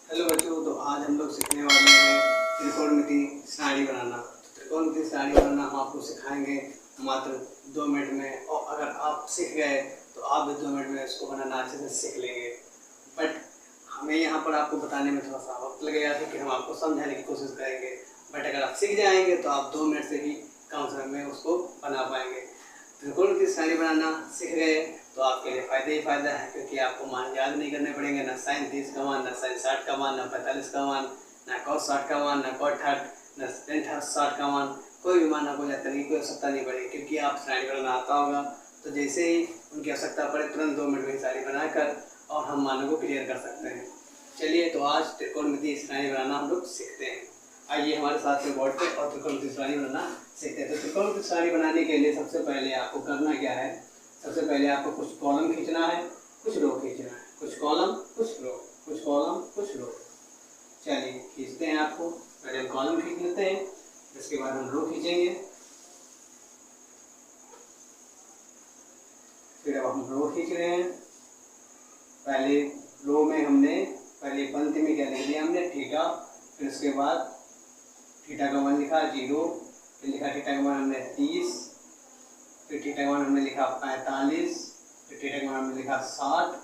Hello बच्चों, तो आज हम लोग सीखने वाले हैं त्रिकोणमिति सारणी बनाना। त्रिकोणमिति सारणी बनाना हम आपको सिखाएंगे मात्र 2 मिनट में, और अगर आप सीख गए तो आप भी 2 मिनट में इसको बनाना अच्छे से सीख लेंगे। बट हमें यहाँ पर आपको बताने में थोड़ा सा वक्त लगेगा, क्योंकि हम आपको समझाने की कोशिश करेंगे। बट अगर आप सीख जाएंगे तो आप 2 मिनट से भी कम समय में उसको बना पाएंगे। त्रिकोणमिति सारणी बनाना सीख गए तो आपके लिए फ़ायदा ही फ़ायदा है, क्योंकि आपको मान याद नहीं करने पड़ेंगे। ना साइन 30 का मान, ना साइन 60 का मान, ना 45 का मान, ना कॉस 60 का मान, ना कॉट 60, ना टेन 60 का मान। कोई भी मान आपको याद करने की कोई आवश्यकता नहीं पड़ेगी, क्योंकि आप सारणी बनाना आता होगा। तो जैसे ही उनकी आवश्यकता पड़े तुरंत 2 मिनट में सारणी बनाकर और हम मानों को क्लियर कर सकते हैं। चलिए, तो आज त्रिकोणमिति सारणी बनाना हम लोग सीखते हैं। आइए हमारे साथ में बोर्ड पे और त्रिकोणमिति सारणी बनाना सीखते हैं। तो त्रिकोणमिति सारणी बनाने के लिए सबसे पहले आपको करना क्या है, सबसे पहले आपको कुछ कॉलम खींचना है, कुछ रो खींचना है। कुछ कॉलम, कुछ रो, कुछ कॉलम, कुछ रो। चलिए खींचते हैं। आपको पहले हम कॉलम खींच लेते हैं, इसके बाद हम रो खींचेंगे। फिर अब हम रो खींच रहे हैं। पहले रो में हमने पहले पंक्ति में क्या लिख दिया हमने, थीटा। फिर उसके बाद थीटा का मान लिखा 0, फिर लिखा थीटा का मान हमने 30, फिर थीटा का मान हमने लिखा 45, फिर थीटा का मान हमने लिखा 60,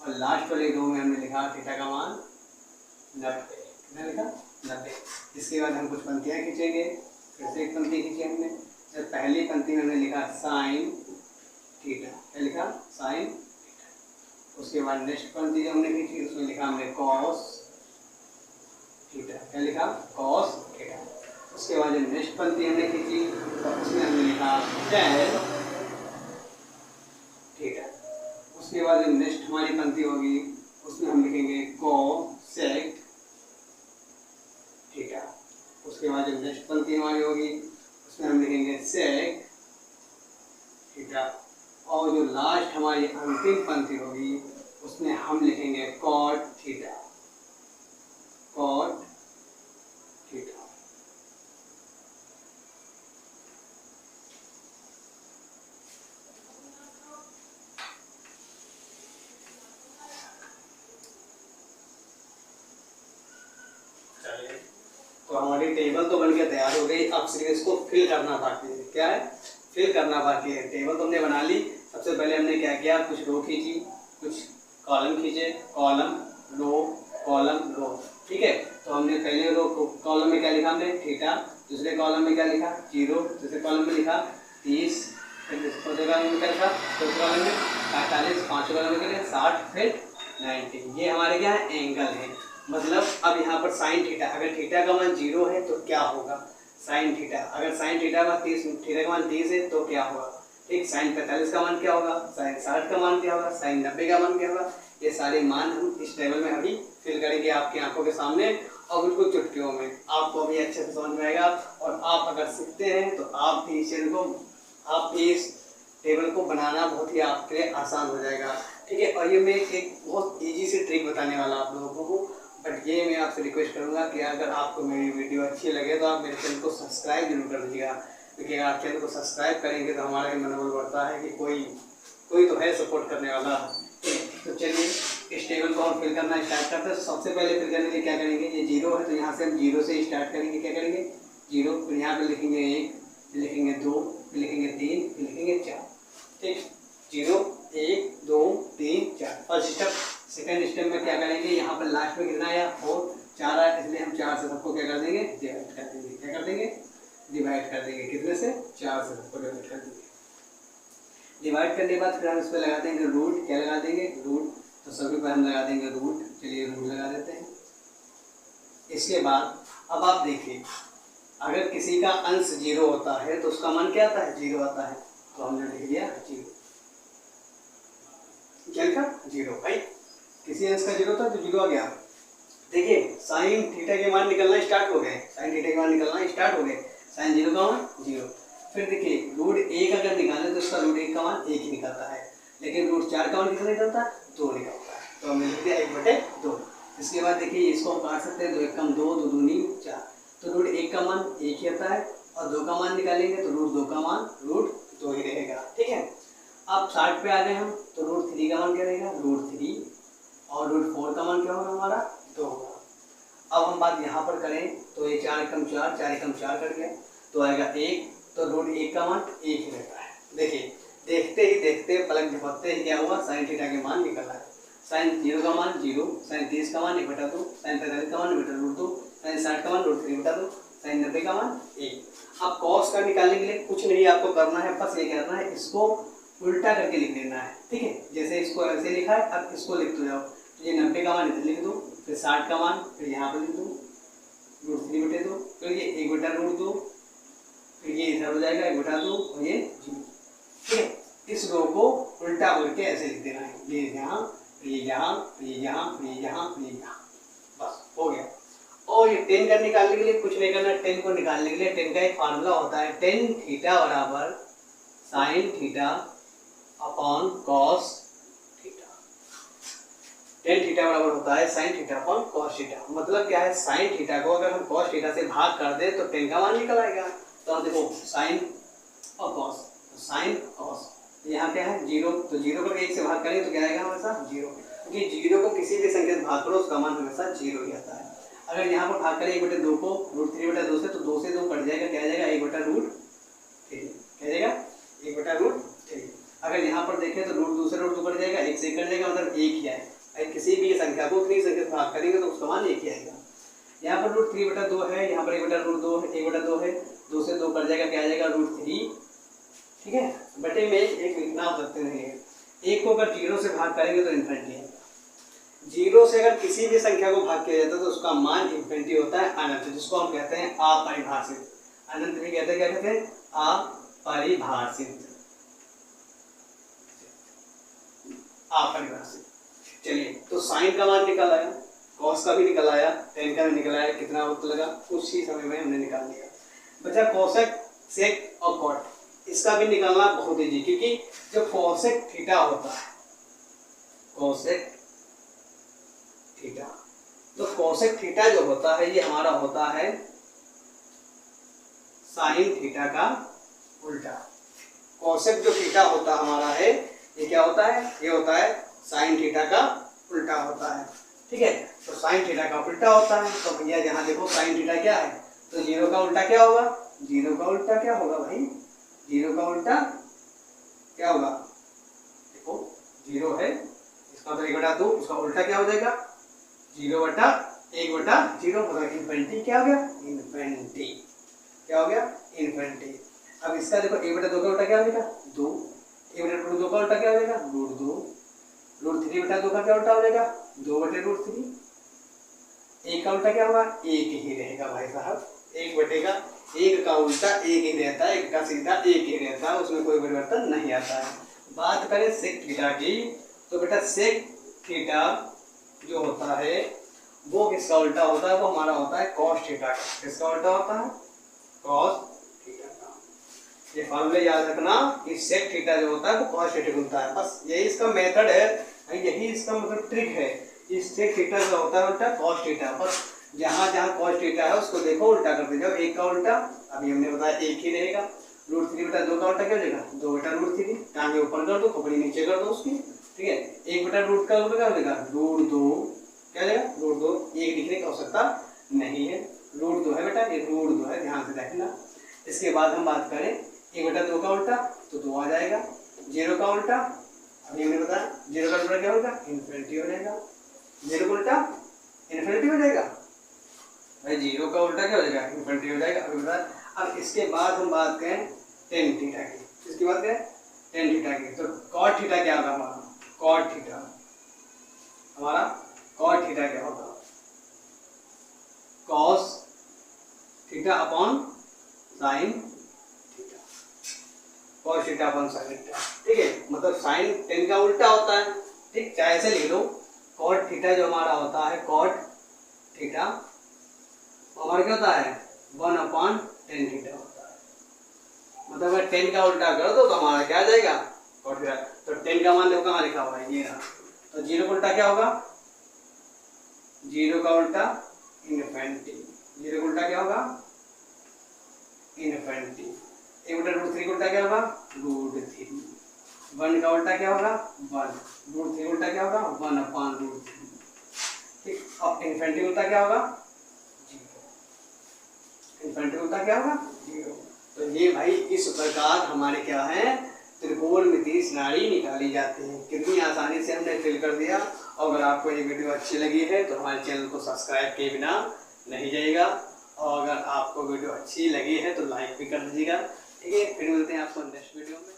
और लास्ट वाले रो में हमने लिखा थीटा का मान 90। कितना लिखा? 90। इसके बाद हम कुछ पंक्तियाँ खींचेंगे। फिर से एक पंक्ति खींची हमने। जब पहली पंक्ति में हमने लिखा साइन थीटा, क्या लिखा? Sine theta. उसके बाद नेक्स्ट पंक्ति जो हमने खींची उसमें लिखा हमने कॉस थीटा, क्या लिखा? Cos theta. उसके बाद जब नेक्स्ट पंक्ति हमने खींची तो उसमें हमने लिखा टेन थीटा। उसके बाद जब नेक्स्ट हमारी पंक्ति होगी उसमें हम लिखेंगे कोसेक थीटा। उसके बाद जब नेक्स्ट पंक्ति हमारी होगी उसमें हम लिखेंगे सेक थीटा। और जो लास्ट हमारी अंतिम पंक्ति होगी उसमें हम लिखेंगे कॉट थीटा, कॉट थीटा। तो हमारी टेबल तो बनकर तैयार हो गई। अब सिर्फ इसको फिल करना बाकी है। क्या है? फिल करना बाकी है। टेबल तो हमने बना ली। सबसे पहले हमने क्या किया, कुछ रो खींची, कुछ कॉलम खींचे, कॉलम रो, कॉलम रो। ठीक है, तो हमने पहले रो कॉलम में क्या लिखा हमने? थीटा। दूसरे कॉलम में क्या लिखा? 0। दूसरे कॉलम में लिखा 30। फिर चौथे कॉलम में क्या लिखा? चौथे कॉलम में 45। पाँचवें कॉलम में क्या लिखा? 60। फिर 90। ये हमारे क्या है? एंगल है। मतलब अब यहाँ पर साइन थीटा, अगर थीटा का मान 0 है तो क्या होगा? Sine theta. अगर साइन थीटा का 30, थीटा का मान 30 है तो क्या होगा? ठीक। साइन 45 का मान क्या होगा? साइन 60 का मान क्या होगा? साइन 90 का मान क्या होगा? ये सारे मान हम इस टेबल में अभी फिल करेंगे आपकी आंखों के सामने, और बिल्कुल चुटकियों में। आपको अभी अच्छे से समझ में आएगा। और आप अगर सीखते हैं तो आप भी इस टेबल को बनाना बहुत ही आपके लिए आसान हो जाएगा। ठीक है, और ये मैं एक बहुत ईजी सी ट्रिक बताने वाला आप लोगों को। बट ये मैं आपसे रिक्वेस्ट करूंगा कि अगर आपको मेरी वीडियो अच्छी लगे तो आप मेरे चैनल को सब्सक्राइब जरूर कर दीजिएगा, क्योंकि अगर आप चैनल को सब्सक्राइब करेंगे तो हमारा मनोबल बढ़ता है कि कोई तो है सपोर्ट करने वाला। तो चलिए इस टेबल को हम फिल करना स्टार्ट करते हैं। सबसे पहले फिल करने के लिए क्या करेंगे, ये 0 है तो यहाँ से हम 0 से स्टार्ट करेंगे। क्या करेंगे? 0। फिर यहाँ पर लिखेंगे 1, फिर लिखेंगे 2, फिर लिखेंगे 3, फिर लिखेंगे 4। ठीक, 0, 1, 2, 3, 4। First step. सेकेंड स्टेप में क्या करेंगे, यहाँ पर लास्ट में कितना आया? 4। 4 आया, इसलिए हम 4 से सबको क्या कर देंगे? डिवाइड कर देंगे। क्या कर देंगे? डिवाइड कर देंगे। कितने से? 4 से सबको डिवाइड कर देंगे। डिवाइड करने के बाद फिर हम इस पर लगा देंगे रूट। क्या लगा देंगे? रूट। तो सभी पर हम लगा देंगे रूट। चलिए रूट लगा देते हैं। इसके बाद अब आप देखिए, अगर किसी का अंश 0 होता है तो उसका मान क्या आता है? 0 आता है। तो हमने लिख दिया 0। क्या लिखा? 0। भाई किसी अंश का 0 था तो 0 आ गया। देखिए साइन थीटा के मान निकलना स्टार्ट हो गए। साइन थीटा के मान निकलना स्टार्ट हो गए। साइन 0 का मान 0। फिर देखिए रूट 1 अगर निकालें तो उसका रूट 1 का मान 1 ही निकलता है, लेकिन रूट 4 का मान कितना निकलता है? 2 निकलता है। तो हमने लिख दिया 1/2। इसके बाद देखिए इसको हम काट सकते हैं। 2 1 कम 2, 2 दूनी 4। तो रूट 1 का मान 1 ही आता है, और 2 का मान निकालेंगे तो रूट 2 का मान रूट 2 ही रहेगा। ठीक है, अब 60 पे आ गए हम, तो रूट 3 का मान क्या रहेगा? रूट 3। और रूट 4 का मान क्या होगा हमारा? 2 होगा। अब हम बात यहाँ पर करें तो ये 4 एकम 4, 4 एकम 4 कट गया तो आएगा 1, तो रूट 1 का मान 1 ही रहता है। देखिए देखते ही देखते पलक झपकते ही क्या हुआ, साइन थीटा के मान निकल आए। साइन 0 का मान 0, साइन 30 का मान 1/2, साइन 45 का मान 1/√2, साइन 60 का मान √3/2, साइन 90 का मान 1। अब कॉस का निकालने के लिए कुछ नहीं आपको करना है, बस ये करना है इसको उल्टा करके लिख देना है, ठीक है। जैसे इसको ऐसे लिखा है, अब इसको लिख दो जाओ, तो ये 90 का मान इधर लिख दो, फिर 60 का मान फिर यहाँ पर लिख दो √3/2, फिर ये 1/√2, फिर ये इधर हो जाएगा 1/2 और ये 0, ठीक है। इस रो को उल्टा करके ऐसे लिख देना है, ये यहाँ, ये यहाँ, ये यहाँ, ये यहाँ, ये यहाँ, बस हो गया। और ये 10 का निकालने के लिए कुछ नहीं करना, 10 को निकालने के लिए 10 का एक फार्मूला होता है, tan थीटा बराबर sine theta upon cos theta. tan theta बराबर होता है sine theta upon cos theta. मतलब क्या है, साइन थीटा को अगर हम कॉस थीटा से भाग कर दे तो tan का मान निकल आएगा। तो हम देखो साइन और कॉस, तो साइन कॉस, यहाँ क्या है 0, तो 0 को 1 से भाग करें तो क्या आएगा हमेशा 0, क्योंकि 0 को किसी भी संख्या से भाग करो उसका मान हमेशा 0 ही आता है। अगर यहाँ पर भाग करें 1/2 को √3/2 से, तो 2 से 2 कट जाएगा, क्या आ जाएगा 1/√3, क्या आ जाएगा 1/√3। अगर यहाँ पर देखें तो √2 से √2 कट जाएगा, 1 से 1 कट जाएगा, मतलब 1 ही आएगा। अगर किसी भी संख्या को उतनी संख्या से भाग करेंगे तो उसका मान 1 ही आएगा। यहाँ पर √3/2 है, यहाँ पर 1/√2 है, 1/2 है, 2 से 2 कट जाएगा, क्या आ जाएगा √3, ठीक है। बटे में एक लिखना हो सकते नहीं है, 1 को अगर 0 से भाग करेंगे तो इन्फिनिटी है। 0 से अगर किसी भी संख्या को भाग किया जाता है तो उसका मान इन्फिनिटी होता है, अनंत, जिसको हम कहते हैं अपरिभाषित। अनंत भी कहते हैं, क्या कहते हैं, अपरिभाषित, अपरिभाषित। चलिए, तो साइन का मान निकल आया, कॉस का भी निकल आया, tan का भी निकल आया, कितना वक्त लगा कुछ ही समय में हमने निकाल लिया। बचा कोसेक, सेक और कॉट, इसका भी निकालना बहुत ईजी, क्योंकि जो कोसेक थीटा होता है, कोसेक थीटा, तो कोसेक थीटा जो होता है ये हमारा होता है साइन थीटा का उल्टा। कोसेक जो थीटा होता हमारा है ये क्या होता है, ये होता है साइन थीटा का उल्टा होता है, ठीक है। तो साइन थीटा का उल्टा होता है, तो भैया यहाँ देखो साइन थीटा क्या है, तो 0 का उल्टा क्या होगा, 0 का उल्टा क्या होगा भाई, 0 का उल्टा क्या होगा, देखो 0 है, इसका तो 1/2, उसका उल्टा क्या हो जाएगा 0/1/0, मतलब इन्फिनिटी, क्या हो गया इन्फिनिटी, क्या हो गया इन्फिनिटी। अब इसका देखो 1/2 का उल्टा क्या हो जाएगा 2, 1/2 का उल्टा क्या हो जाएगा √2, √3/2 का क्या उल्टा हो जाएगा 2/√3, 1 का उल्टा क्या होगा 1 ही रहेगा भाई साहब, 1 का उल्टा 1 ही रहता है, 1 का सीधा 1 ही रहता है, उसमें कोई परिवर्तन नहीं आता है। बात करें सेक थीटा की, तो बेटा सेक थीटा जो होता है वो किसका उल्टा होता है, वो हमारा होता है कॉस थीटा का। किसका उल्टा होता है, कॉस थीटा का। ये फॉर्मूले याद रखना कि सेक थीटा जो होता है वो कॉस थीटा का उल्टा है, बस यही इसका मेथड है, यही इसका मतलब ट्रिक है। इस सेक थीटा जो होता है उल्टा कॉस थीटा, बस जहाँ जहाँ कॉस थीटा है उसको देखो उल्टा करते जाओ। 1 का उल्टा अभी हमने बताया 1 ही रहेगा, √3/2 का उल्टा क्या हो जाएगा 2/√3, टांगे ऊपर कर दो, खोपड़ी नीचे कर दो उसकी, ठीक है। 1/√2 का उल्टा क्या हो जाएगा √2, क्या हो जाएगा √2, 1 लिखने की आवश्यकता नहीं है, √2 है बेटा, ये √2 है, ध्यान से देखना। इसके बाद हम बात करें 1/2 का उल्टा, तो 2 आ जाएगा। 0 का उल्टा अभी हमने बताया, 0 का उल्टा क्या होगा इन्फिनिटी हो जाएगा, 0 का उल्टा इन्फिनिटी हो जाएगा भाई, 0 का उल्टा क्या हो जाएगा इन्फिनिटी हो जाएगा, अभी बता। अब इसके बाद हम बात करें tan थीटा की, इसके बाद क्या tan थीटा की, तो cot थीटा क्या होगा हमारा, cot थीटा, हमारा cot थीटा क्या होगा cos theta upon sine theta, cos theta upon sine theta, ठीक है। मतलब साइन tan का उल्टा होता है, ठीक, चाहे ऐसे लिख लो, cot थीटा जो हमारा होता है cot थीटा हमारा क्या होता है 1/tan थीटा होता है। मतलब अगर tan का उल्टा कर दो तो हमारा क्या आ जाएगा cot थीटा। तो tan का मान देखो कहाँ लिखा हुआ है, ये रहा। तो 0 का उल्टा क्या होगा, 0 का उल्टा इन्फिनिटी, 0 का उल्टा क्या होगा इन्फिनिटी। 1/√3 का उल्टा क्या होगा √3, 1 का उल्टा क्या होगा 1, √3 का उल्टा क्या होगा 1/√3, ठीक। अब इन्फिनिटी उल्टा क्या होगा इन्फिनिटी का क्या होगा 0। तो ये भाई इस प्रकार हमारे क्या है त्रिकोणमितीय नाड़ी निकाली जाती है। कितनी आसानी से हमने फिल कर दिया। और अगर आपको ये वीडियो अच्छी लगी है तो हमारे चैनल को सब्सक्राइब किए बिना नहीं जाइएगा। और अगर आपको वीडियो अच्छी लगी है तो लाइक भी कर दीजिएगा। ठीक है, फिर मिलते हैं आपको नेक्स्ट वीडियो में।